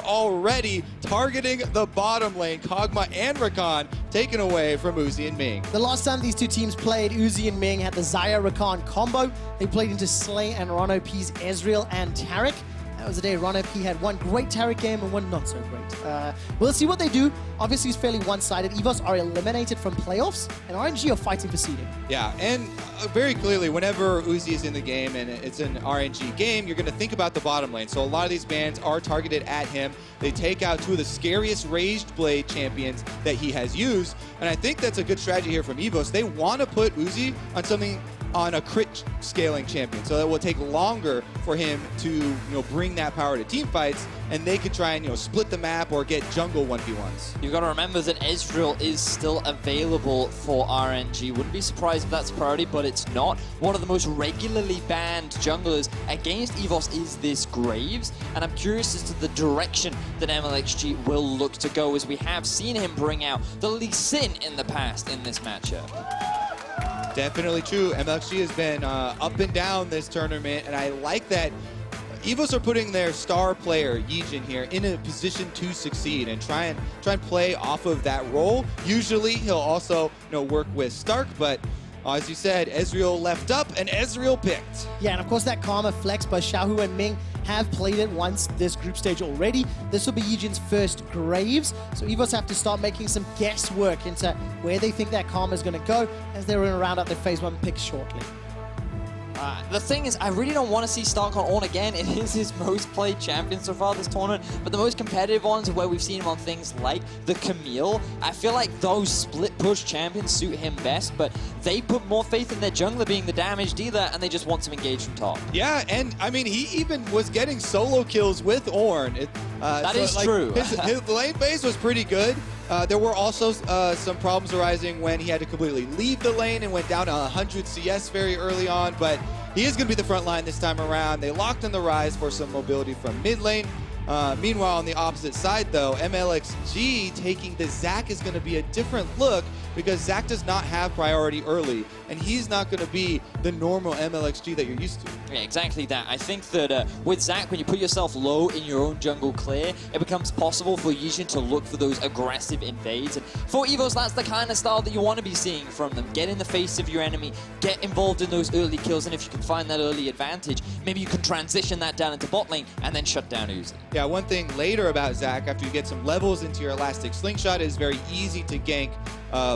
already targeting the bottom lane. Kog'Maw and Rakan taken away from Uzi and Ming. The last time these two teams played, Uzi and Ming had the Xia-Rakan combo. They played into Slay and RonOP's Ezreal and Taric. That was the day RonOP had one great Taric game and one not so great. We'll see what they do. Obviously, it's fairly one-sided. EVOS are eliminated from playoffs, and RNG are fighting for seeding. Yeah, and very clearly, whenever Uzi is in the game and it's an RNG game, you're going to think about the bottom lane. So a lot of these bans are targeted at him. They take out two of the scariest Raged Blade champions that he has used, and I think that's a good strategy here from EVOS. They want to put Uzi on a crit scaling champion, so it will take longer for him to bring that power to team fights, and they could try and split the map or get jungle 1v1s. You've got to remember that Ezreal is still available for RNG. Wouldn't be surprised if that's a priority, but it's not. One of the most regularly banned junglers against EVOS is this Graves, and I'm curious as to the direction that Mlxg will look to go, as we have seen him bring out the Lee Sin in the past in this matchup. Definitely true. Mlxg has been up and down this tournament, and I like that EVOS are putting their star player, YiJin, here in a position to succeed and try and play off of that role. Usually he'll also work with Stark, but as you said, Ezreal left up and Ezreal picked. Yeah, and of course that Karma flex by XiaoHu and Ming have played it once this group stage already. This will be YiJin's first Graves, so EVOS have to start making some guesswork into where they think that Karma is going to go as they're in a round out their phase 1 picks shortly. The thing is, I really don't want to see Stark on Ornn again. It is his most played champion so far this tournament, but the most competitive ones are where we've seen him on things like the Camille. I feel like those split push champions suit him best, but they put more faith in their jungler being the damage dealer, and they just want some engage from top. Yeah, and I mean, he even was getting solo kills with Ornn. That is true. His lane phase was pretty good. There were also some problems arising when he had to completely leave the lane and went down to 100 CS very early on, but he is going to be the front line this time around. They locked in the Ryze for some mobility from mid lane. Meanwhile, on the opposite side, though, Mlxg taking the Zac is going to be a different look, because Zac does not have priority early, and he's not going to be the normal Mlxg that you're used to. Yeah, exactly that. I think that with Zac, when you put yourself low in your own jungle clear, it becomes possible for YiJin to look for those aggressive invades. And for EVOS, that's the kind of style that you want to be seeing from them. Get in the face of your enemy, get involved in those early kills, and if you can find that early advantage, maybe you can transition that down into bot lane and then shut down Uzi. Yeah, one thing later about Zac, after you get some levels into your Elastic Slingshot, it is very easy to gank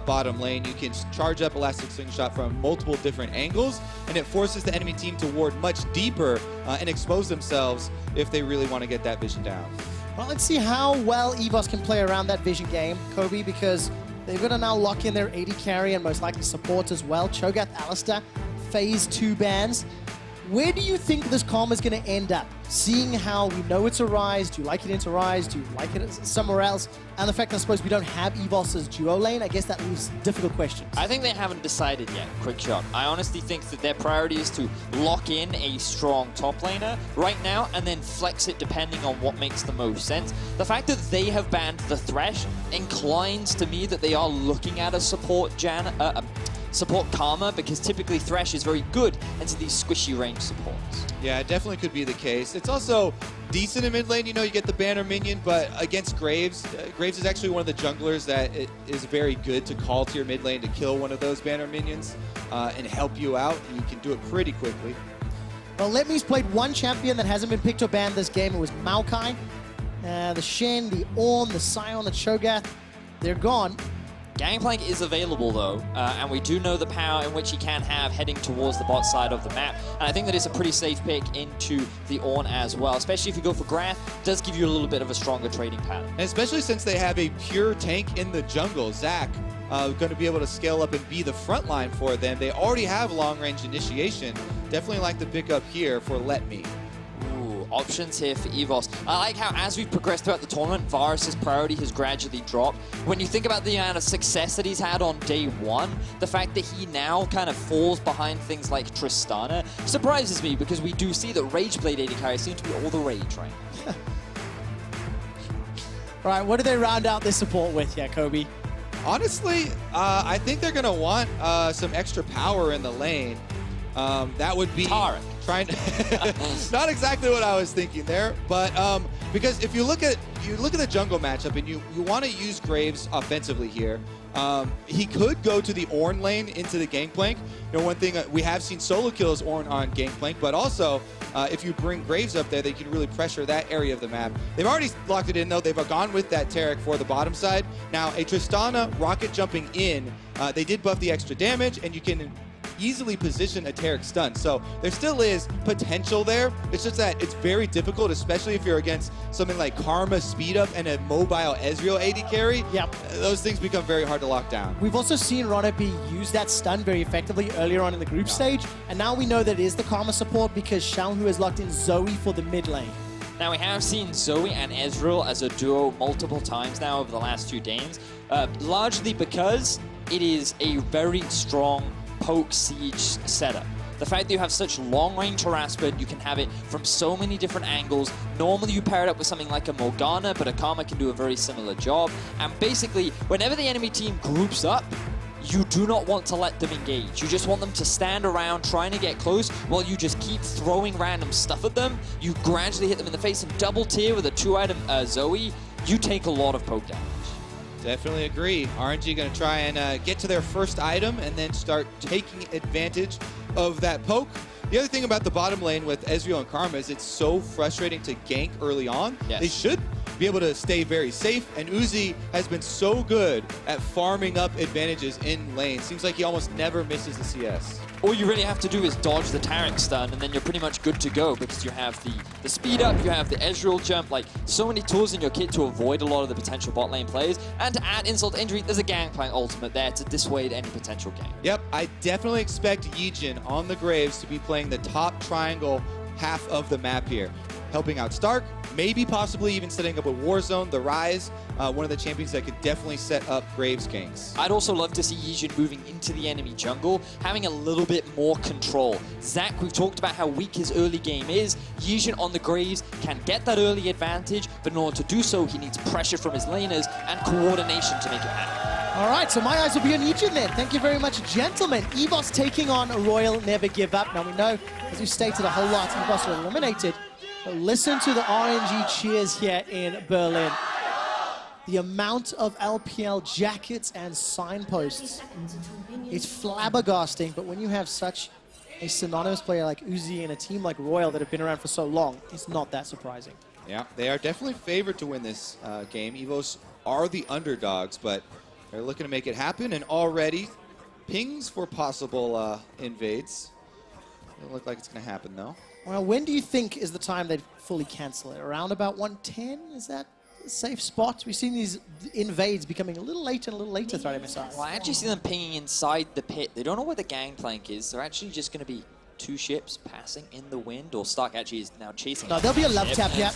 bottom lane. You can charge up Elastic Slingshot from multiple different angles, and it forces the enemy team to ward much deeper and expose themselves if they really want to get that vision down. Well, let's see how well EVOS can play around that vision game, Kobe, because they've got to now lock in their AD carry and most likely support as well. Cho'Gath, Alistar, phase 2 bans. Where do you think this Karma is going to end up? Seeing how we know it's a Ryze, do you like it into Ryze, do you like it somewhere else? And the fact that I suppose we don't have EVOS's duo lane, I guess that leaves difficult questions. I think they haven't decided yet, QuickShot. I honestly think that their priority is to lock in a strong top laner right now and then flex it depending on what makes the most sense. The fact that they have banned the Thresh inclines to me that they are looking at a support Karma, because typically Thresh is very good into these squishy range supports. Yeah, it definitely could be the case. It's also decent in mid lane, you get the banner minion, but against Graves, Graves is actually one of the junglers that is very good to call to your mid lane to kill one of those banner minions and help you out, and you can do it pretty quickly. Well, LetMe's played one champion that hasn't been picked or banned this game. It was Maokai. The Shen, the Ornn, the Sion, the Cho'Gath, they're gone. Gangplank is available though, and we do know the power in which he can have heading towards the bot side of the map, and I think that it's a pretty safe pick into the Ornn as well, especially if you go for Grath. It does give you a little bit of a stronger trading pattern. And especially since they have a pure tank in the jungle, Zac, going to be able to scale up and be the front line for them. They already have long range initiation. Definitely like the pickup here for LetME. Options here for EVOS. I like how as we've progressed throughout the tournament, Varus's priority has gradually dropped. When you think about the amount of success that he's had on day 1, the fact that he now kind of falls behind things like Tristana surprises me, because we do see that Rageblade AD carry seem to be all the rage right now. All right, what do they round out this support with here, Kobe? Honestly, I think they're going to want some extra power in the lane. That would be Taric. trying not exactly what I was thinking there, but because if you look at the jungle matchup and you want to use Graves offensively here, he could go to the Ornn lane into the Gangplank. You know, one thing we have seen solo kills Ornn on Gangplank, but also if you bring Graves up there, they can really pressure that area of the map. They've already locked it in though. They've gone with that Taric for the bottom side. Now a Tristana rocket jumping in, they did buff the extra damage, and you can easily position a Taric stun. So there still is potential there. It's just that it's very difficult, especially if you're against something like Karma speed up and a mobile Ezreal AD carry. Yep. Those things become very hard to lock down. We've also seen RonOP use that stun very effectively earlier on in the group stage, and now we know that it is the Karma support because XiaoHu has locked in Zoe for the mid lane. Now, we have seen Zoe and Ezreal as a duo multiple times now over the last 2 games, largely because it is a very strong poke siege setup. The fact that you have such long-range harassment, you can have it from so many different angles. Normally you pair it up with something like a Morgana, but a Karma can do a very similar job. And basically, whenever the enemy team groups up, you do not want to let them engage. You just want them to stand around trying to get close while you just keep throwing random stuff at them. You gradually hit them in the face and double tier with a 2-item Zoe. You take a lot of poke damage. Definitely agree. RNG going to try and get to their first item and then start taking advantage of that poke. The other thing about the bottom lane with Ezreal and Karma is it's so frustrating to gank early on. Yes. They should be able to stay very safe, and Uzi has been so good at farming up advantages in lane. Seems like he almost never misses the CS. All you really have to do is dodge the Taric stun, and then you're pretty much good to go because you have the speed up, you have the Ezreal jump, like so many tools in your kit to avoid a lot of the potential bot lane plays. And to add insult to injury, there's a Gangplank ultimate there to dissuade any potential gank. Yep, I definitely expect YiJin on the Graves to be playing the top triangle half of the map here, helping out Stark, maybe possibly even setting up a Warzone, the Ryze, one of the champions that could definitely set up Graves ganks. I'd also love to see YiJin moving into the enemy jungle, having a little bit more control. Zach, we've talked about how weak his early game is. YiJin on the Graves can get that early advantage, but in order to do so, he needs pressure from his laners and coordination to make it happen. All right, so my eyes will be on YiJin then. Thank you very much, gentlemen. EVOS taking on Royal Never Give Up. Now we know, as we've stated a whole lot, EVOS are eliminated. But listen to the RNG cheers here in Berlin. The amount of LPL jackets and signposts is flabbergasting, but when you have such a synonymous player like Uzi and a team like Royal that have been around for so long, it's not that surprising. Yeah, they are definitely favored to win this game. EVOS are the underdogs, but they're looking to make it happen, and already pings for possible invades. Doesn't look like it's going to happen, though. Well, when do you think is the time they'd fully cancel it? Around about 110? Is that a safe spot? We've seen these invades becoming a little later throughout MSI. Well, I actually see them pinging inside the pit. They don't know where the Gangplank is. They're actually just going to be 2 ships passing in the wind, or Stark actually is now chasing. No, there'll be a love tap, yeah.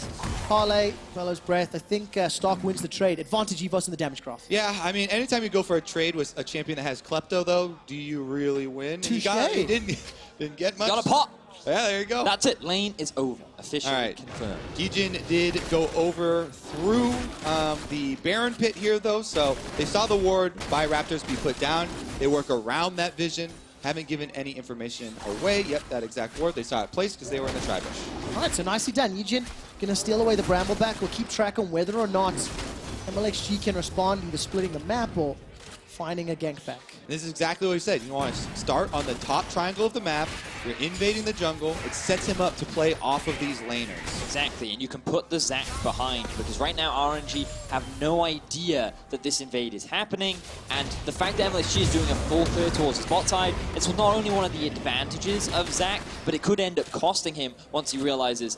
Parlay, Bellows Breath. I think Stark wins the trade. Advantage EVOS in the damage graph. Yeah, I mean, anytime you go for a trade with a champion that has Klepto, though, do you really win? Touche. He didn't get much. Got a pot. Yeah, there you go. That's it. Lane is over. Officially All right. confirmed. YiJin did go over through the Baron pit here, though, so they saw the ward by Raptors be put down. They work around that vision. Haven't given any information away. Yep, that exact ward. They saw it placed because they were in the tri-bush. All right, so nicely done. YiJin gonna steal away the Brambleback. We'll keep track on whether or not Mlxg can respond, either splitting the map or finding a gank back. This is exactly what we said. You want to start on the top triangle of the map. You're invading the jungle. It sets him up to play off of these laners. Exactly, and you can put the Zac behind, because right now RNG have no idea that this invade is happening, and the fact that Mlxg is doing a full clear towards the bot side, it's not only one of the advantages of Zac, but it could end up costing him once he realizes,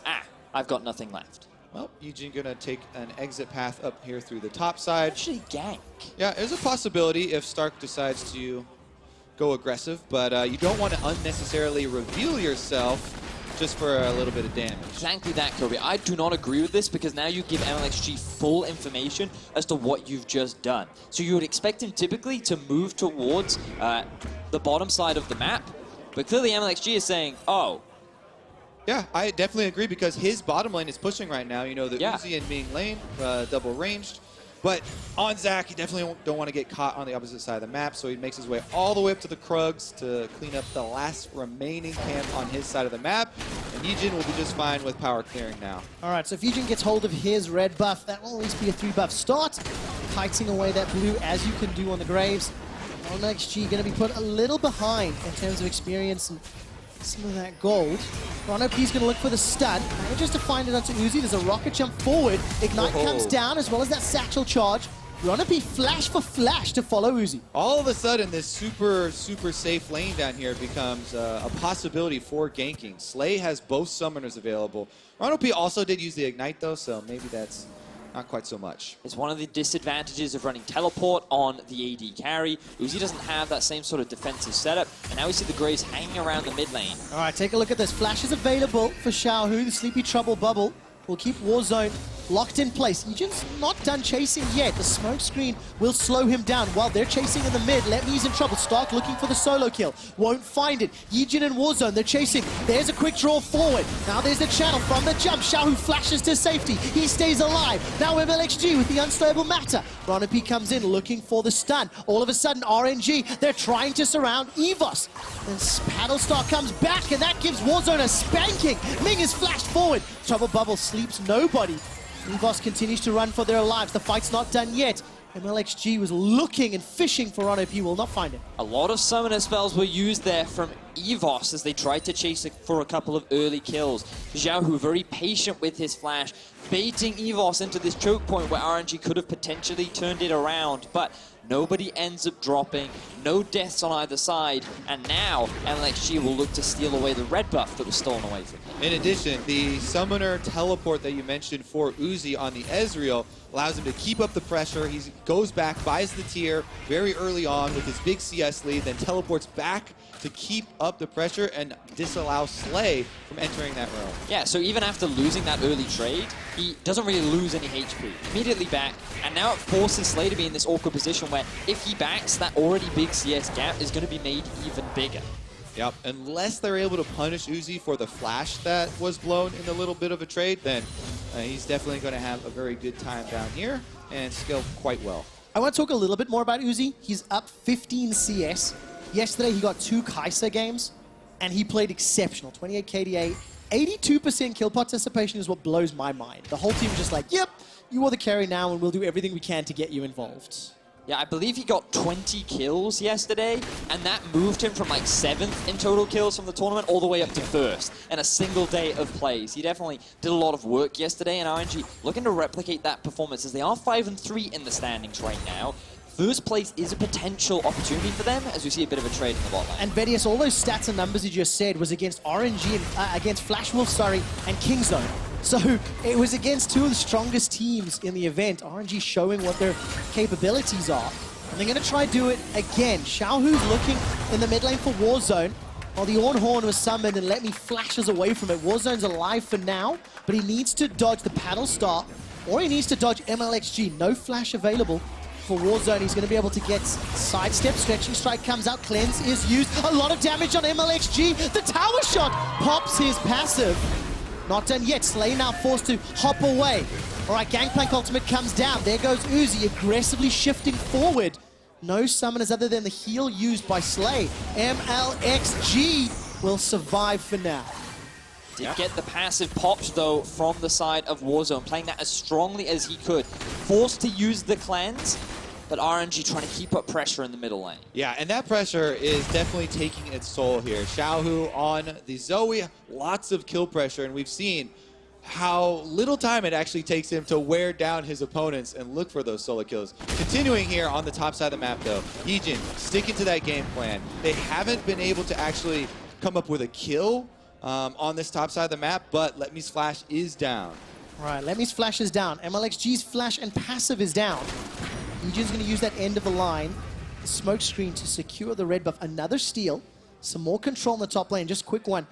I've got nothing left. Well, YiJin gonna take an exit path up here through the top side. Actually, gank. Yeah, there's a possibility if Stark decides to go aggressive, but you don't want to unnecessarily reveal yourself just for a little bit of damage. Exactly that, Kobe. I do not agree with this because now you give Mlxg full information as to what you've just done. So you would expect him typically to move towards the bottom side of the map, but clearly Mlxg is saying, oh. Yeah, I definitely agree because his bottom lane is pushing right now. You know, the Uzi and Ming lane, double ranged. But on Zach, he definitely don't want to get caught on the opposite side of the map, so he makes his way all the way up to the Krugs to clean up the last remaining camp on his side of the map. And YiJin will be just fine with power clearing now. All right, so if YiJin gets hold of his red buff, that will at least be a 3-buff start. Kiting away that blue as you can do on the Graves. Mlxg going to be put a little behind in terms of experience and some of that gold. RonOP is going to look for the stun. Manages to find it onto Uzi. There's a rocket jump forward. Ignite comes down as well as that satchel charge. RonOP flash for flash to follow Uzi. All of a sudden, this super safe lane down here becomes a possibility for ganking. Slay has both summoners available. RonOP also did use the Ignite though, so maybe that's not quite so much. It's one of the disadvantages of running teleport on the AD carry. Uzi doesn't have that same sort of defensive setup, and now we see the Graves hanging around the mid lane. All right, take a look at this. Flash is available for XiaoHu. The Sleepy Trouble bubble will keep Warzone locked in place. YiJin's not done chasing yet. The smoke screen will slow him down while they're chasing in the mid. LetMe's in trouble. Stark looking for the solo kill. Won't find it. YiJin and Warzone, they're chasing. There's a quick draw forward. Now there's the channel from the jump. XiaoHu flashes to safety. He stays alive. Now Mlxg with the unstable matter. RonOP comes in looking for the stun. All of a sudden, RNG, they're trying to surround EVOS. Then Paddlestar comes back, and that gives Warzone a spanking. Ming is flashed forward. Trouble bubble sleeps nobody. EVOS continues to run for their lives. The fight's not done yet. Mlxg was looking and fishing for RonOP, will not find it. A lot of summoner spells were used there from EVOS as they tried to chase it for a couple of early kills. XiaoHu very patient with his flash, baiting EVOS into this choke point where RNG could have potentially turned it around, but nobody ends up dropping, no deaths on either side, and now Mlxg will look to steal away the red buff that was stolen away from him. In addition, the summoner teleport that you mentioned for Uzi on the Ezreal allows him to keep up the pressure. He goes back, buys the tier very early on with his big CS lead, then teleports back to keep up the pressure and disallow Slay from entering that room. Yeah, so even after losing that early trade, he doesn't really lose any HP. Immediately back, and now it forces Slay to be in this awkward position where if he backs, that already big CS gap is going to be made even bigger. Yep, unless they're able to punish Uzi for the flash that was blown in the little bit of a trade, then he's definitely going to have a very good time down here and scale quite well. I want to talk a little bit more about Uzi. He's up 15 CS. Yesterday, he got 2 Kai'Sa games, and he played exceptional. 28 KDA, 82% kill participation is what blows my mind. The whole team is just like, yep, you are the carry now, and we'll do everything we can to get you involved. Yeah, I believe he got 20 kills yesterday, and that moved him from like 7th in total kills from the tournament all the way up to 1st in a single day of plays. He definitely did a lot of work yesterday, and RNG looking to replicate that performance as they are 5-3 in the standings right now. First place is a potential opportunity for them as we see a bit of a trade in the bot lane. And Vedius, all those stats and numbers you just said was against RNG and against Flash Wolf, sorry, and Kingzone. So it was against 2 of the strongest teams in the event. RNG showing what their capabilities are. And they're going to try to do it again. XiaoHu's looking in the mid lane for Warzone. While the Ornn was summoned and LetMe flashes away from it. Warzone's alive for now, but he needs to dodge the paddle star, or he needs to dodge Mlxg. No flash available for Warzone. He's going to be able to get sidestep. Stretching strike comes out. Cleanse is used. A lot of damage on Mlxg. The tower shot pops his passive. Not done yet. Slay now forced to hop away. All right, Gangplank ultimate comes down. There goes Uzi aggressively shifting forward. No summoners other than the heal used by Slay. Mlxg will survive for now. Did get the passive pops, though, from the side of Warzone, playing that as strongly as he could. Forced to use the cleanse, but RNG trying to keep up pressure in the middle lane. Yeah, and that pressure is definitely taking its toll here. XiaoHu on the Zoe, lots of kill pressure, and we've seen how little time it actually takes him to wear down his opponents and look for those solo kills. Continuing here on the top side of the map, though, YiJin sticking to that game plan. They haven't been able to actually come up with a kill on this top side of the map, but LetMe's flash is down. All right, LetMe's flash is down. Mlxg's flash and passive is down. YiJin's going to use that end of the line, the smoke screen to secure the red buff. Another steal, some more control in the top lane. Just a quick one.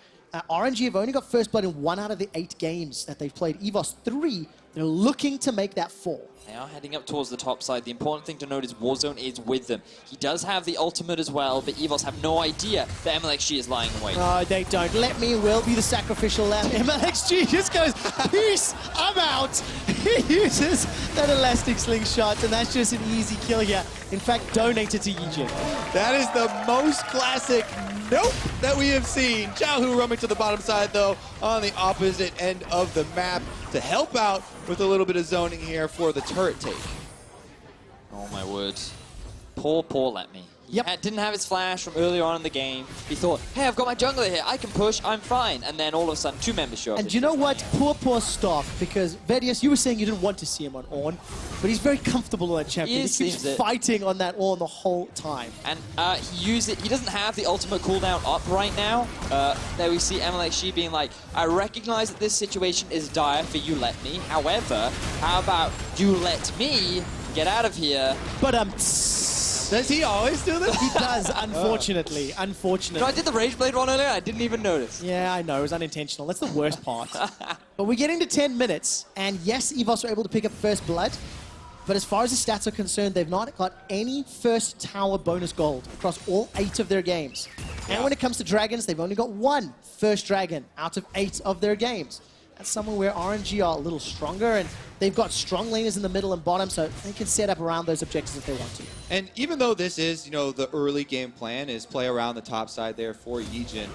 RNG have only got first blood in 1 out of the 8 games that they've played. EVOS 3 They're looking to make that fall. They are heading up towards the top side. The important thing to note is Warzone is with them. He does have the ultimate as well, but EVOS have no idea that Mlxg is lying in wait. No, they don't. LetME will be the sacrificial lamb. Mlxg just goes, peace, I'm out. He uses that elastic slingshot, and that's just an easy kill here. In fact, donated to YiJin. That is the most classic nope that we have seen. XiaoHu roaming to the bottom side, though, on the opposite end of the map to help out with a little bit of zoning here for the turret take. Oh my word. Poor LetME. Yep. Didn't have his flash from earlier on in the game. He thought, hey, I've got my jungler here. I can push. I'm fine. And then all of a sudden, 2 members show up. And do you know what? Poor Stock, because Vedius, you were saying you didn't want to see him on Ornn, but he's very comfortable on that champion. He keeps fighting on that Ornn the whole time. And he doesn't have the ultimate cooldown up right now. There we see Mlxg being like, I recognize that this situation is dire for you, LetME. However, how about you let me get out of here? But does he always do this? He does, unfortunately. Unfortunately. No, I did the Rage Blade one earlier. I didn't even notice. Yeah, I know. It was unintentional. That's the worst part. But we're getting to 10 minutes, and yes, EVOS were able to pick up first blood, but as far as the stats are concerned, they've not got any first tower bonus gold across all 8 of their games. And when it comes to dragons, they've only got 1 first dragon out of 8 of their games. That's somewhere where RNG are a little stronger, and they've got strong laners in the middle and bottom, so they can set up around those objectives if they want to. And even though this is, the early game plan is play around the top side there for YiJin,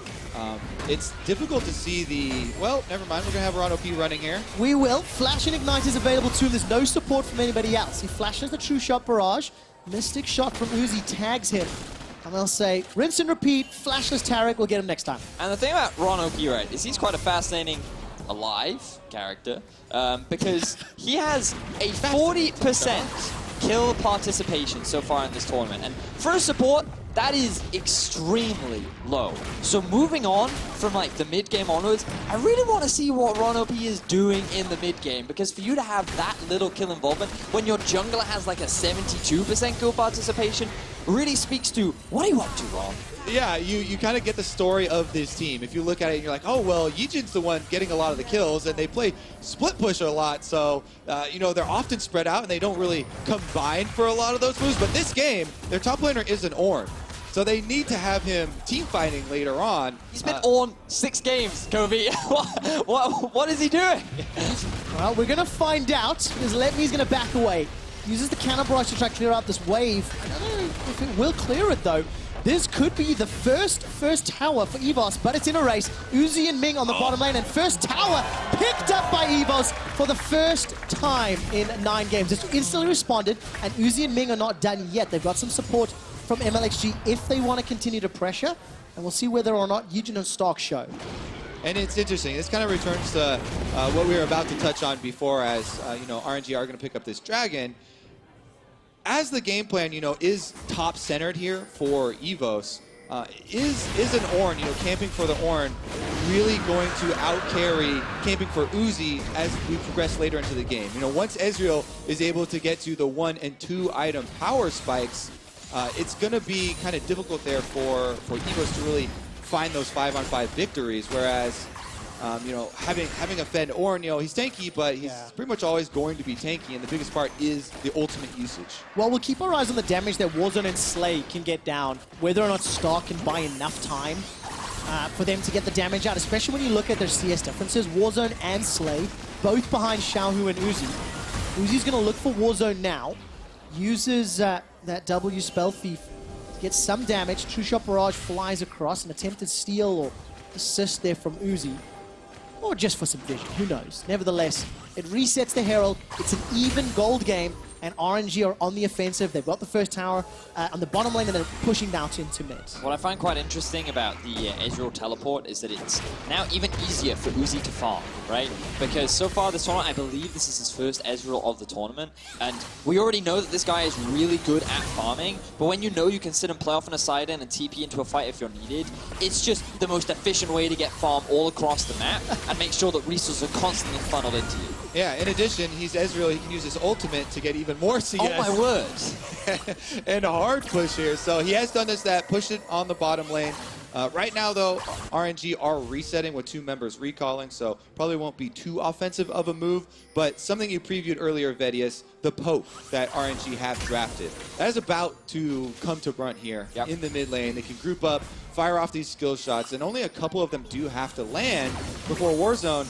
it's difficult to see the, well, never mind, we're going to have RonOP running here. We will. Flash and Ignite is available too. There's no support from anybody else. He flashes the True Shot barrage. Mystic Shot from Uzi tags him. And they'll say, rinse and repeat, flashless Taric, we'll get him next time. And the thing about RonOP, right, is he's quite a fascinating alive character because he has a 40% kill participation so far in this tournament. And for a support, that is extremely low. So moving on from like the mid game onwards, I really want to see what RonOP is doing in the mid game, because for you to have that little kill involvement when your jungler has like a 72% kill participation really speaks to what are you up to, Ron? Yeah, you kind of get the story of this team. If you look at it and you're like, oh, well, YiJin's the one getting a lot of the kills, and they play split push a lot, so, they're often spread out, and they don't really combine for a lot of those moves. But this game, their top laner is an Ornn, so they need to have him team fighting later on. He's been on 6 games, Kobe. What is he doing? Well, we're going to find out, because LetME's going to back away. Uses the counter barrage to try to clear out this wave. I don't know if it will clear it, though. This could be the first tower for EVOS, but it's in a race. Uzi and Ming on the bottom lane, and first tower picked up by EVOS for the first time in 9 games. Just instantly responded, and Uzi and Ming are not done yet. They've got some support from Mlxg if they want to continue to pressure, and we'll see whether or not YiJin and Stark show. And it's interesting. This kind of returns to what we were about to touch on before, as RNG are going to pick up this dragon. As the game plan, is top-centered here for EVOS, is an Ornn, camping for the Ornn, really going to out-carry camping for Uzi as we progress later into the game? Once Ezreal is able to get to the 1 and 2 item power spikes, it's going to be kind of difficult there for EVOS to really find those 5-on-5 victories, whereas having a Fed Ornn, he's tanky, but he's pretty much always going to be tanky, and the biggest part is the ultimate usage. Well, we'll keep our eyes on the damage that Warzone and Slay can get down, whether or not Stark can buy enough time for them to get the damage out, especially when you look at their CS differences. Warzone and Slay, both behind XiaoHu and Uzi. Uzi's going to look for Warzone now, uses that W Spell Thief to get some damage. True Shot Barrage flies across, an attempted steal or assist there from Uzi. Or just for some vision, who knows? Nevertheless, it resets the Herald. It's an even gold game, and RNG are on the offensive. They've got the first tower on the bottom lane, and they're pushing out into mid. What I find quite interesting about the Ezreal teleport is that it's now even easier for Uzi to farm, right? Because so far this tournament, I believe this is his first Ezreal of the tournament, and we already know that this guy is really good at farming, but when you know you can sit and play off on a side end and TP into a fight if you're needed, it's just the most efficient way to get farm all across the map and make sure that resources are constantly funneled into you. Yeah, in addition, he's Ezreal. He can use his ultimate to get even more CS. Oh my word. And a hard push here. So he has done this, pushed it on the bottom lane. Right now, though, RNG are resetting with 2 members recalling, so probably won't be too offensive of a move. But something you previewed earlier, Vedius, the poke that RNG have drafted. That is about to come to brunt here in the mid lane. They can group up, fire off these skill shots, and only a couple of them do have to land before Warzone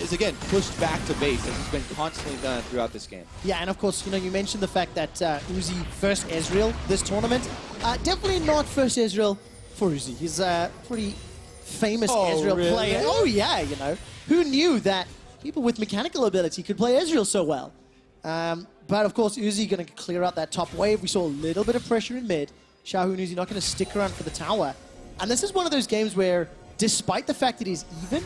is again pushed back to base, as it's been constantly done throughout this game. Yeah, and of course, you know, you mentioned the fact that Uzi first Ezreal this tournament. Definitely not first Ezreal for Uzi. He's a pretty famous Ezreal player. Oh yeah, you know. Who knew that people with mechanical ability could play Ezreal so well? But of course, Uzi going to clear out that top wave. We saw a little bit of pressure in mid. XiaoHu and Uzi not going to stick around for the tower. And this is one of those games where, despite the fact it is even,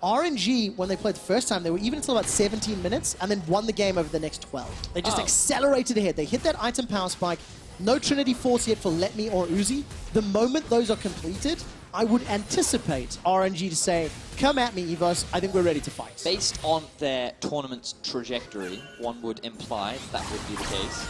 RNG, when they played the first time, they were even until about 17 minutes and then won the game over the next 12. They just accelerated ahead. They hit that item power spike. No Trinity Force yet for LetME or Uzi. The moment those are completed, I would anticipate RNG to say, come at me, EVOS, I think we're ready to fight. Based on their tournament's trajectory, one would imply that would be the case.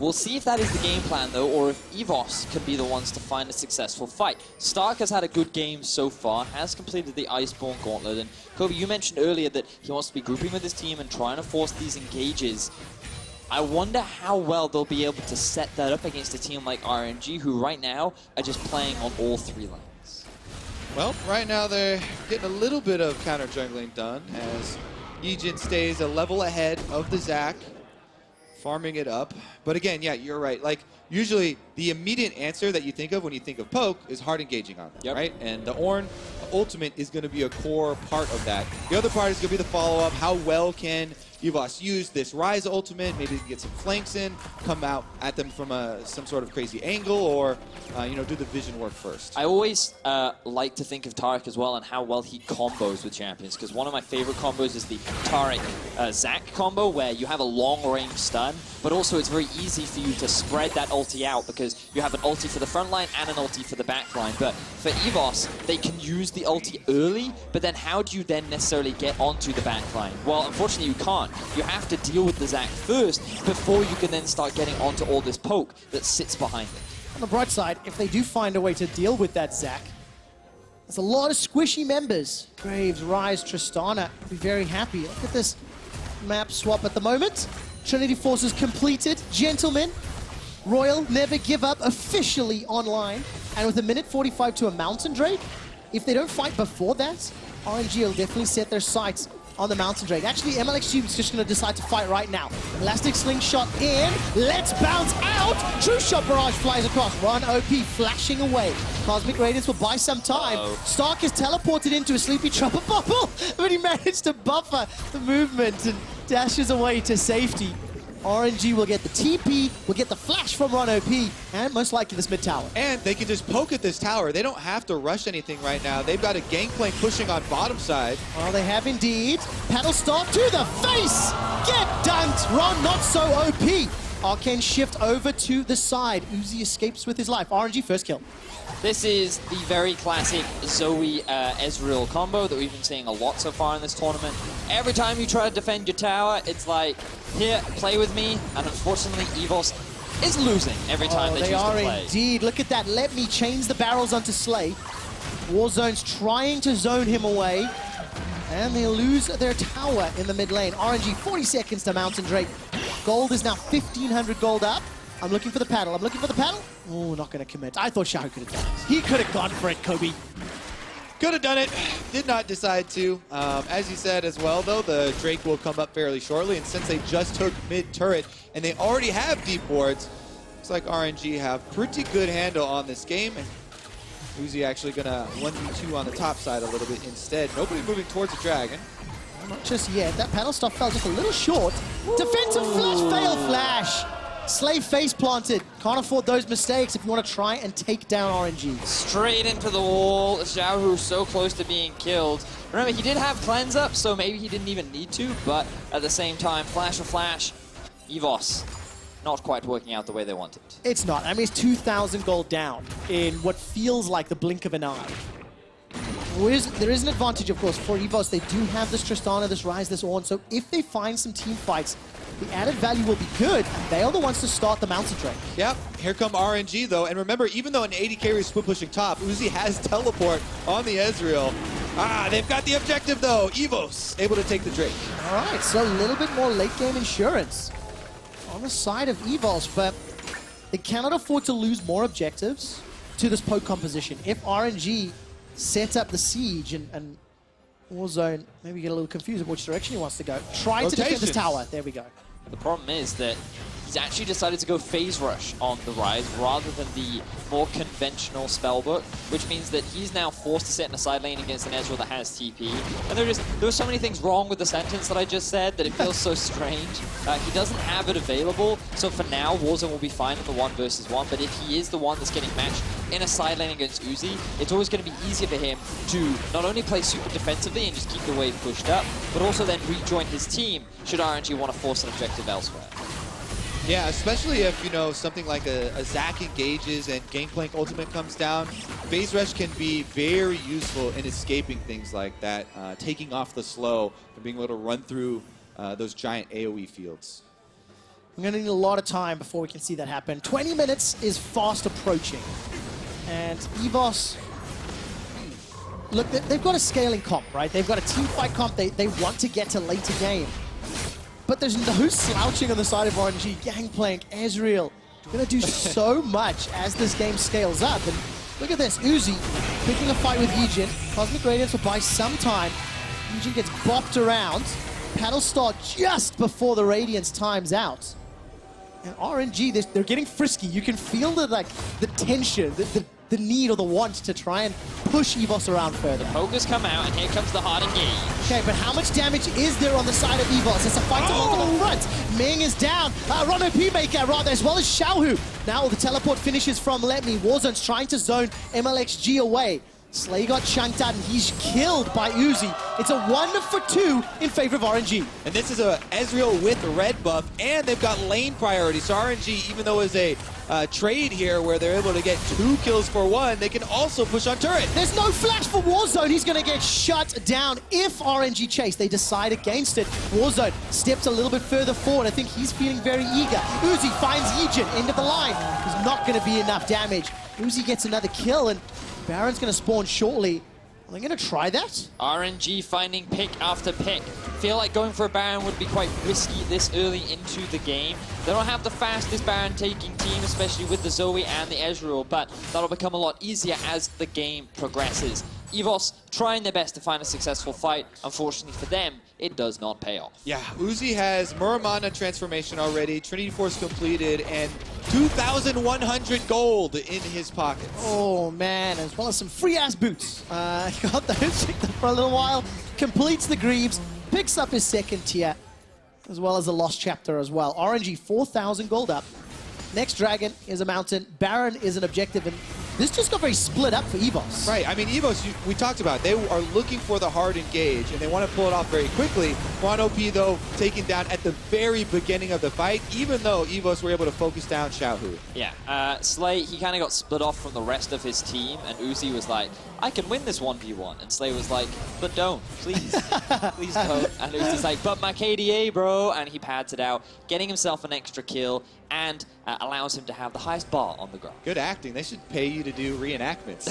We'll see if that is the game plan, though, or if EVOS can be the ones to find a successful fight. Stark has had a good game so far, has completed the Iceborne Gauntlet, and Kobe, you mentioned earlier that he wants to be grouping with his team and trying to force these engages. I wonder how well they'll be able to set that up against a team like RNG, who right now are just playing on all 3 lanes. Well, right now they're getting a little bit of counter jungling done as YiJin stays a level ahead of the Zac, farming it up. But again, yeah, you're right. Like, usually the immediate answer that you think of when you think of poke is hard engaging on them, right? And the Ornn ultimate is going to be a core part of that. The other part is going to be the follow-up. How well can EVOS use this Ryze ultimate? Maybe get some flanks in, come out at them from some sort of crazy angle, or you know, do the vision work first. I always like to think of Taric as well and how well he combos with champions, because one of my favorite combos is the Taric Zac combo, where you have a long-range stun, but also it's very easy for you to spread that ulti out because you have an ulti for the front line and an ulti for the back line. But for EVOS, they can use the ulti early, but then how do you then necessarily get onto the back line? Well, unfortunately, you can't. You have to deal with the Zac first before you can then start getting onto all this poke that sits behind it. On the bright side, if they do find a way to deal with that Zac, there's a lot of squishy members. Graves, Ryze, Tristana will be very happy. Look at this map swap at the moment. Trinity Force is completed. Gentlemen, Royal never give up, officially online. And with a minute 45 to a Mountain Drake, if they don't fight before that, RNG will definitely set their sights on the Mountain Drake. Actually, Mlxg is just going to decide to fight right now. Elastic Slingshot in. Let's bounce out. True Shot Barrage flies across. RonOP flashing away. Cosmic Radiance will buy some time. Stark is teleported into a Sleepy Trouble bubble, but he managed to buffer the movement and dashes away to safety. RNG will get the TP, will get the flash from RonOP, and most likely this mid tower. And they can just poke at this tower. They don't have to rush anything right now. They've got a Gangplank pushing on bottom side. Well, they have indeed. Paddle stop to the face! Get dunked! Ron not so OP. Arcane shift over to the side. Uzi escapes with his life. RNG first kill. This is the very classic Zoe Ezreal combo that we've been seeing a lot so far in this tournament. Every time you try to defend your tower, it's like, here, play with me. And unfortunately, EVOS is losing every time they choose to play. They are indeed. Look at that. LetME chains the barrels onto Slay. Warzone's trying to zone him away. And they lose their tower in the mid lane. RNG 40 seconds to Mountain Drake. Gold is now 1,500 gold up. I'm looking for the paddle. I'm looking for the paddle. Oh, not going to commit. I thought XiaoHu could have done it. He could have gone for it, Kobe. Could have done it. Did not decide to. As you said as well, though, the Drake will come up fairly shortly. And since they just took mid-turret and they already have deep wards, looks like RNG have pretty good handle on this game. And Uzi actually going to 1v2 on the top side a little bit instead. Nobody moving towards the dragon. Not just yet. That paddle stuff fell just a little short. Defensive flash, fail flash. Slay face planted. Can't afford those mistakes if you want to try and take down RNG. Straight into the wall. XiaoHu so close to being killed. Remember, he did have cleanse up, so maybe he didn't even need to, but at the same time, flash for flash. EVOS not quite working out the way they wanted. It's not. I mean, it's 2,000 gold down in what feels like the blink of an eye. There is an advantage, of course, for EVOS. They do have this Tristana, this Ryze, this Ornn, so if they find some team fights the added value will be good, and they are the ones to start the Mountain Drake. Yep, here come RNG though, and remember, even though an AD carry is split pushing top, Uzi has teleport on the Ezreal. They've got the objective though. EVOS able to take the Drake. All right, so a little bit more late game insurance on the side of EVOS, but they cannot afford to lose more objectives to this poke composition. If RNG set up the siege and Warzone maybe get a little confused of which direction he wants to go, trying to defend this tower. There we go. The problem is that he's actually decided to go phase rush on the Ryze rather than the more conventional spellbook, which means that he's now forced to sit in a side lane against an Ezreal that has TP. And there are so many things wrong with the sentence that I just said that it feels so strange. He doesn't have it available, so for now, Warzone will be fine in the 1 versus 1, but if he is the one that's getting matched in a side lane against Uzi, it's always going to be easier for him to not only play super defensively and just keep the wave pushed up, but also then rejoin his team should RNG want to force an objective elsewhere. Yeah, especially if, you know, something like a Zac engages and Gangplank ultimate comes down. Phase Rush can be very useful in escaping things like that, taking off the slow and being able to run through those giant AoE fields. We're going to need a lot of time before we can see that happen. 20 minutes is fast approaching. And EVOS, look, they've got a scaling comp, right? They've got a team fight comp. They want to get to later game. But there's no slouching on the side of RNG. Gangplank, Ezreal, gonna do so much as this game scales up. And look at this, Uzi picking a fight with YiJin. Cosmic Radiance will buy some time. YiJin gets bopped around. Paddle start just before the Radiance times out. And RNG, they're getting frisky. You can feel the tension, the need or the want to try and push EVOS around further. Poker's come out, and here comes the hard engage. Okay, but how much damage is there on the side of EVOS? It's a fight to multiple fronts. Ming is down. RonOP maker rather, as well as XiaoHu. Now the teleport finishes from LetME. Warzone's trying to zone Mlxg away. Slay got chunked out, and he's killed by Uzi. It's a 1-for-2 in favor of RNG. And this is a Ezreal with red buff, and they've got lane priority. So RNG, even though it's a trade here where they're able to get 2 kills for 1, they can also push on turret. There's no flash for Warzone. He's going to get shut down if RNG chase. They decide against it. Warzone steps a little bit further forward. I think he's feeling very eager. Uzi finds YiJin, end of the line. There's not going to be enough damage. Uzi gets another kill, and Baron's going to spawn shortly. Are they going to try that? RNG finding pick after pick. Feel like going for a Baron would be quite risky this early into the game. They don't have the fastest Baron taking team, especially with the Zoe and the Ezreal, but that'll become a lot easier as the game progresses. EVOS trying their best to find a successful fight. Unfortunately for them, it does not pay off. Yeah, Uzi has Muramana transformation already, Trinity Force completed, and 2,100 gold in his pockets. Oh man, as well as some free-ass boots. Got those for a little while, completes the Greaves, picks up his second tier, as well as a lost chapter as well. RNG 4,000 gold up. Next dragon is a mountain, Baron is an objective, and this just got very split up for EVOS. Right, I mean, EVOS, we talked about, they are looking for the hard engage, and they want to pull it off very quickly. RonOP, though, taken down at the very beginning of the fight, even though EVOS were able to focus down XiaoHu. Yeah, Slay, he kind of got split off from the rest of his team, and Uzi was like, I can win this 1v1. And Slay was like, but don't, please. Please don't. And Uzi's like, but my KDA, bro. And he pads it out, getting himself an extra kill, and allows him to have the highest bar on the ground. Good acting. They should pay you to do reenactments.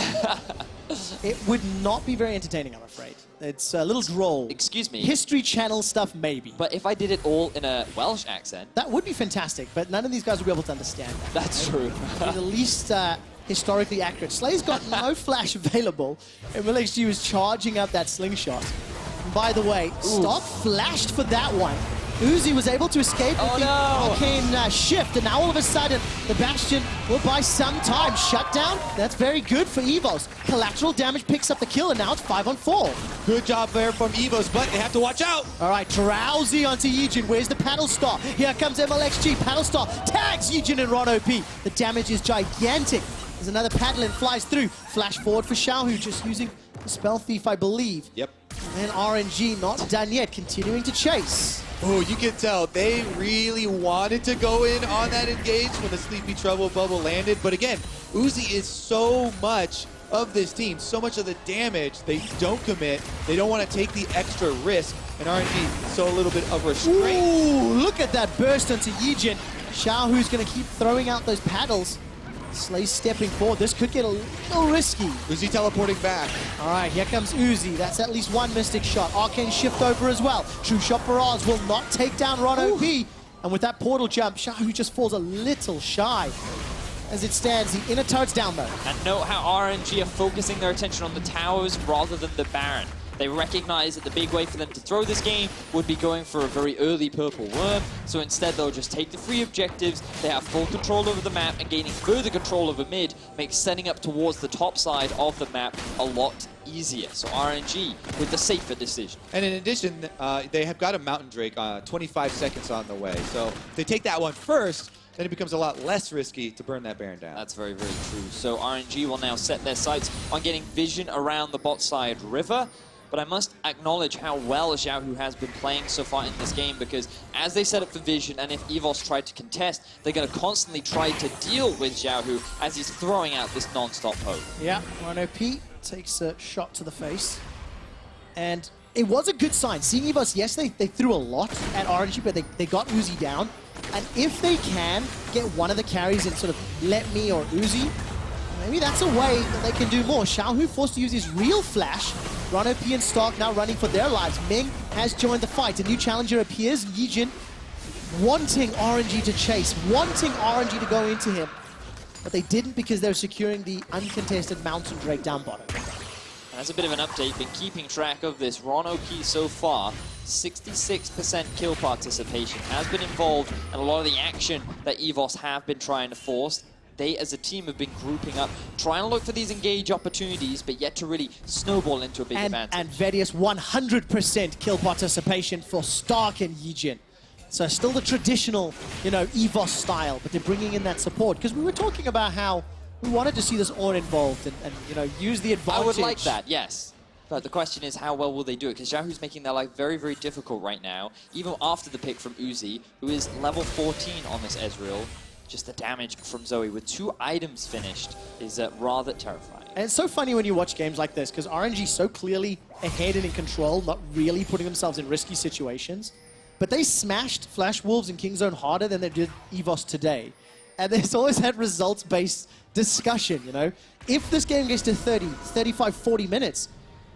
It would not be very entertaining, I'm afraid. It's a little droll. Excuse me. History Channel stuff, maybe. But if I did it all in a Welsh accent... That would be fantastic, but none of these guys would be able to understand that. That's true. Be the least historically accurate. Slay's got no flash available, and Mlxg was charging up that slingshot. And by the way, Stock flashed for that one. Uzi was able to escape with the arcane shift, and now all of a sudden, the Bastion will buy some time. Shutdown, that's very good for EVOS. Collateral damage picks up the kill, and now it's 5-on-4. Good job there from EVOS, but they have to watch out. All right, Drowsy onto YiJin. Where's the paddle star? Here comes Mlxg. Paddle star tags YiJin and RonOP. The damage is gigantic. There's another paddle and flies through. Flash forward for XiaoHu, just using the Spell Thief, I believe. Yep. And RNG not done yet, continuing to chase. Oh, you can tell they really wanted to go in on that engage when the Sleepy Trouble bubble landed. But again, Uzi is so much of this team, so much of the damage, they don't commit. They don't want to take the extra risk. and RNG saw a little bit of restraint. Ooh, look at that burst onto YiJin. XiaoHu's going to keep throwing out those paddles. Slay's stepping forward. This could get a little risky. Uzi teleporting back. All right, here comes Uzi. That's at least one Mystic shot. Arcane shift over as well. True shot barrage will not take down RonOP. And with that portal jump, XiaoHu just falls a little shy. As it stands, the inner turret's down though. And note how RNG are focusing their attention on the towers rather than the Baron. They recognize that the big way for them to throw this game would be going for a very early purple worm, so instead they'll just take the free objectives, they have full control over the map, and gaining further control over mid makes setting up towards the top side of the map a lot easier. So RNG with the safer decision. And in addition, they have got a Mountain Drake 25 seconds on the way. So if they take that one first, then it becomes a lot less risky to burn that Baron down. That's very, very true. So RNG will now set their sights on getting vision around the bot side river. But I must acknowledge how well XiaoHu has been playing so far in this game, because as they set up for vision, and if EVOS try to contest, they're going to constantly try to deal with XiaoHu as he's throwing out this non-stop poke. Yeah, RonOP takes a shot to the face. And it was a good sign. Seeing EVOS, yes, they threw a lot at RNG, but they got Uzi down. And if they can get one of the carries in sort of LetME or Uzi, maybe that's a way that they can do more. XiaoHu forced to use his real flash. RonOP and Stark now running for their lives. Ming has joined the fight. A new challenger appears. YiJin wanting RNG to chase, wanting RNG to go into him. But they didn't because they're securing the uncontested Mountain Drake down bottom. And as a bit of an update, been keeping track of this. RonOP so far, 66% kill participation has been involved, and a lot of the action that EVOS have been trying to force. They, as a team, have been grouping up, trying to look for these engage opportunities, but yet to really snowball into a big advantage. And Vedius, 100% kill participation for Stark and YiJin. So still the traditional, EVOS style, but they're bringing in that support. Because we were talking about how we wanted to see this Ornn involved and use the advantage. I would like that, yes. But the question is, how well will they do it? Because XiaoHu's making their life very, very difficult right now, even after the pick from Uzi, who is level 14 on this Ezreal. Just the damage from Zoe with 2 items finished is rather terrifying. And it's so funny when you watch games like this, because RNG so clearly ahead and in control, not really putting themselves in risky situations. But they smashed Flash Wolves and Kingzone harder than they did EVOS today. And there's always had results-based discussion, If this game gets to 30, 35, 40 minutes,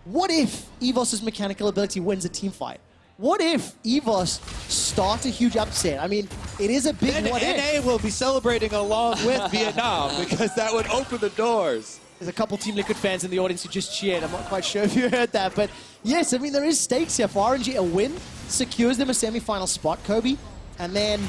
what if EVOS's mechanical ability wins a team fight? What if EVOS start a huge upset? I mean, it is a big what if. NA will be celebrating along with Vietnam because that would open the doors. There's a couple Team Liquid fans in the audience who just cheered. I'm not quite sure if you heard that. But yes, I mean, there is stakes here. For RNG, a win secures them a semi-final spot, Kobe. And then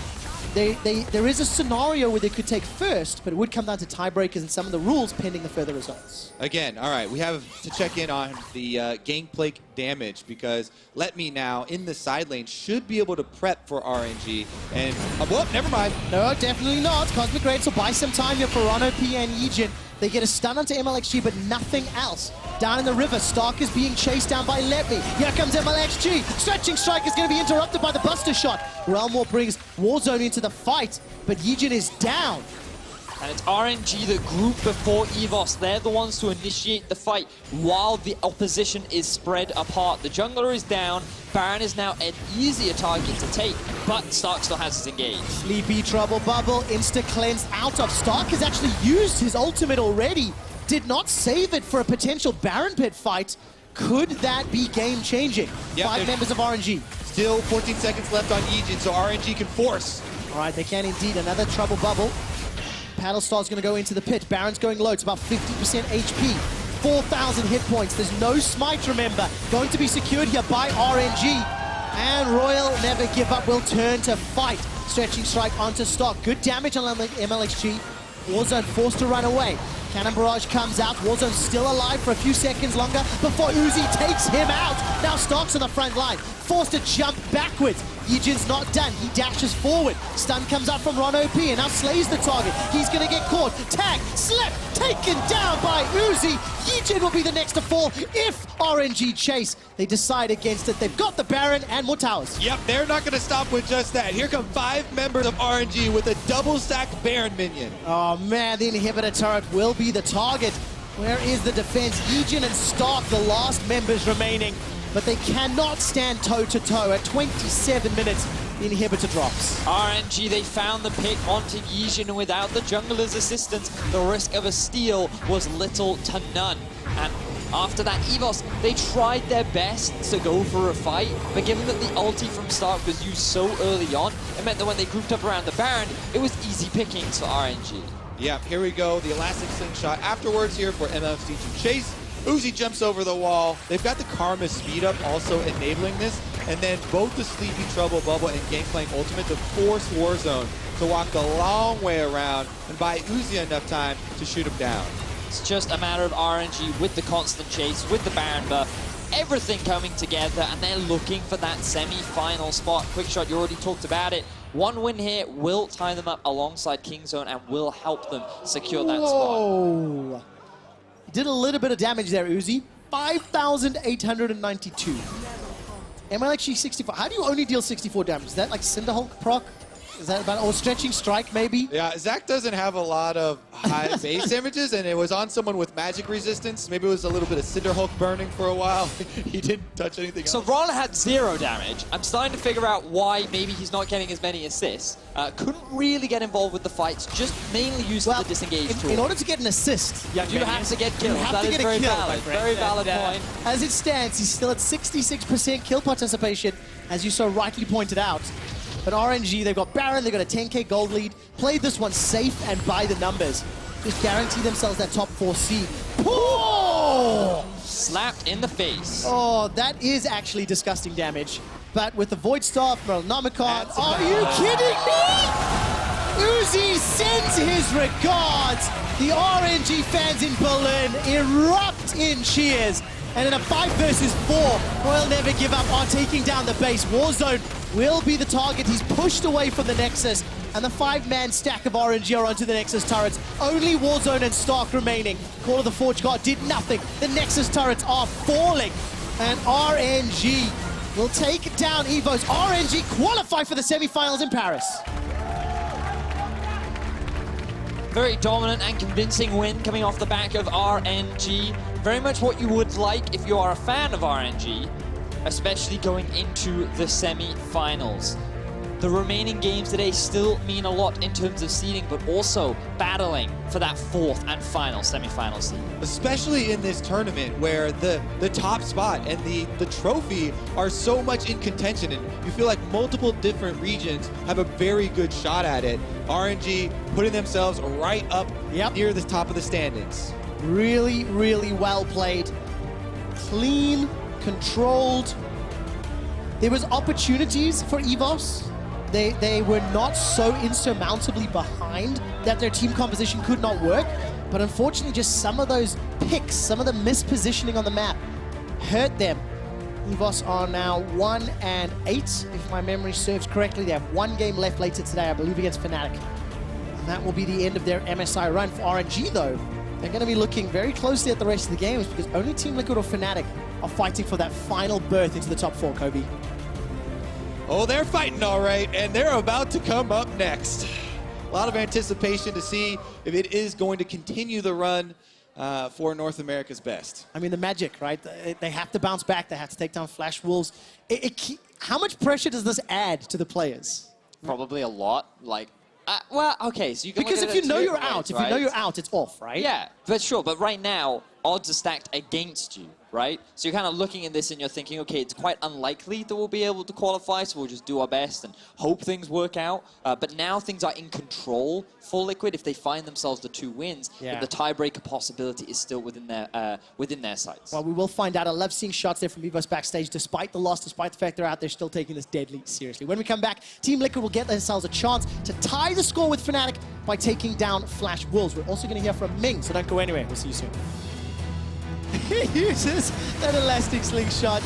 there is a scenario where they could take first, but it would come down to tiebreakers and some of the rules pending the further results. Again, all right, we have to check in on the Gangplank damage because LetME now in the side lane should be able to prep for RNG. And, whoop, never mind. No, definitely not. Cosmic Raids will buy some time here for RonOP and YiJin. They get a stun onto Mlxg, but nothing else. Down in the river, Stark is being chased down by LetME. Here comes Mlxg. Stretching Strike is going to be interrupted by the Buster Shot. Realmore brings Warzone into the fight, but YiJin is down. And it's RNG that group before EVOS. They're the ones to initiate the fight while the opposition is spread apart. The jungler is down. Baron is now an easier target to take, but Stark still has his engage. Sleepy Trouble Bubble, insta-cleanse out of. Stark has actually used his ultimate already. Did not save it for a potential Baron pit fight. Could that be game-changing? Yep, 5 members of RNG. Still 14 seconds left on YiJin, so RNG can force. All right, they can indeed. Another Trouble Bubble. Paddlestar's going to go into the pit. Baron's going low. It's about 50% HP. 4,000 hit points. There's no smite, remember. Going to be secured here by RNG. And Royal Never Give Up will turn to fight. Stretching Strike onto Stark. Good damage on Mlxg. Warzone forced to run away. Cannon Barrage comes out. Warzone still alive for a few seconds longer before Uzi takes him out. Now Stark's on the front line. Forced to jump backwards. YiJin's not done. He dashes forward. Stun comes out from RonOP and now slays the target. He's going to get caught. Tag, slip, taken down by Uzi. YiJin will be the next to fall if RNG chase. They decide against it. They've got the Baron and more towers. Yep, they're not going to stop with just that. Here come 5 members of RNG with a double-stacked Baron minion. Oh man, the inhibitor turret will be the target. Where is the defense? YiJin and Stark, the last members remaining. but they cannot stand toe-to-toe at 27 minutes. The inhibitor drops. RNG, they found the pick onto YiJin, and without the jungler's assistance, the risk of a steal was little to none. And after that EVOS, they tried their best to go for a fight, but given that the ulti from start was used so early on, it meant that when they grouped up around the Baron, it was easy pickings for RNG. Yeah, here we go. The elastic slingshot afterwards here for Mlxg to chase. Uzi jumps over the wall. They've got the Karma speed up also enabling this. And then both the Sleepy Trouble Bubble and Gangplank ultimate to force Warzone to walk the long way around and buy Uzi enough time to shoot him down. It's just a matter of RNG with the constant chase, with the Baron buff, everything coming together, and they're looking for that semi-final spot. QuickShot, you already talked about it. One win here will tie them up alongside Kingzone and will help them secure that spot. Did a little bit of damage there, Uzi. 5,892. Mlxg 64. How do you only deal 64 damage? Is that like Cinderhulk proc? Is that about, or Stretching Strike maybe? Yeah, Zach doesn't have a lot of high base images, and it was on someone with magic resistance. Maybe it was a little bit of Cinderhulk burning for a while. He didn't touch anything else. So Ron had 0 damage. I'm starting to figure out why maybe he's not getting as many assists. Couldn't really get involved with the fights, just mainly used the disengage tool. In order to get an assist, you have to get kills. That is very valid. Very valid point. As it stands, he's still at 66% kill participation, as you so rightly pointed out. But RNG, they've got Baron, they've got a 10k gold lead. Played this one safe and by the numbers. Just guarantee themselves that top 4 seed. Oh! Slapped in the face. Oh, that is actually disgusting damage. But with the Void Staff, Mlxg, are you kidding me? Uzi sends his regards. The RNG fans in Berlin erupt in cheers. And in a 5 versus 4, Royal never give up on taking down the base. Warzone will be the target. He's pushed away from the Nexus, and the 5-man stack of RNG are onto the Nexus turrets. Only Warzone and Stark remaining. Call of the Forge God did nothing. The Nexus turrets are falling, and RNG will take down EVOS. RNG qualify for the semifinals in Paris. Very dominant and convincing win coming off the back of RNG. Very much what you would like if you are a fan of RNG, especially going into the semi-finals. The remaining games today still mean a lot in terms of seeding, but also battling for that 4th and final semi-final seed. Especially in this tournament where the top spot and the trophy are so much in contention, and you feel like multiple different regions have a very good shot at it. RNG putting themselves right up near the top of the standings. Really, really well played. Clean, controlled. There was opportunities for EVOS. They were not so insurmountably behind that their team composition could not work. But unfortunately, just some of those picks, some of the mispositioning on the map hurt them. EVOS are now 1-8, if my memory serves correctly. They have 1 game left later today, I believe, against Fnatic. And that will be the end of their MSI run. For RNG, though, they're going to be looking very closely at the rest of the games because only Team Liquid or Fnatic are fighting for that final berth into the top 4, Kobe. Oh, they're fighting all right, and they're about to come up next. A lot of anticipation to see if it is going to continue the run for North America's best. I mean, the Magic, right? They have to bounce back. They have to take down Flash Wolves. How much pressure does this add to the players? Probably a lot. Like, well, okay, so you can because if you know you're out, if you know you're out, it's off, right? Yeah, but sure. But right now, odds are stacked against you, right? So you're kind of looking at this and you're thinking, okay, it's quite unlikely that we'll be able to qualify, so we'll just do our best and hope things work out. But now things are in control for Liquid. If they find themselves the 2 wins, but the tiebreaker possibility is still within their sights. Well, we will find out. I love seeing shots there from EVOS backstage, despite the loss, despite the fact they're out there still taking this deadly seriously. When we come back, Team Liquid will get themselves a chance to tie the score with Fnatic by taking down Flash Wolves. We're also going to hear from Ming, so don't go anywhere. We'll see you soon. He uses that elastic slingshot.